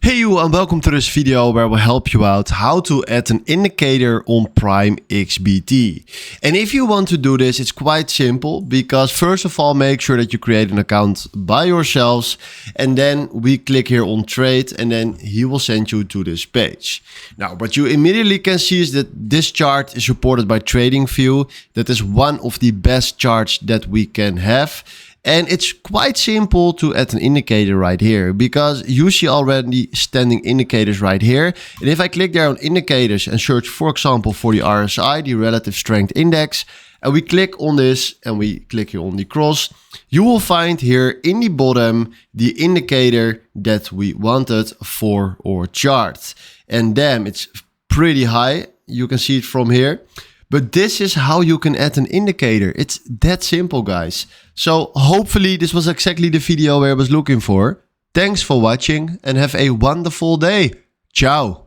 Hey you, and welcome to this video where we'll help you out how to add an indicator on PrimeXBT. And if you want to do this, it's quite simple because first of all, make sure that you create an account by yourselves, and then we click here on trade, and then he will send you to this page. Now, what you immediately can see is that this chart is supported by TradingView. That is one of the best charts that we can have. And it's quite simple to add an indicator right here because you see already standing indicators right here. And if I click there on indicators and search, for example, for the RSI, the relative strength index, and we click on this and we click here on the cross, you will find here in the bottom the indicator that we wanted for our chart. And damn, it's pretty high. You can see it from here. But this is how you can add an indicator. It's that simple, guys. So hopefully this was exactly the video I was looking for. Thanks for watching and have a wonderful day. Ciao.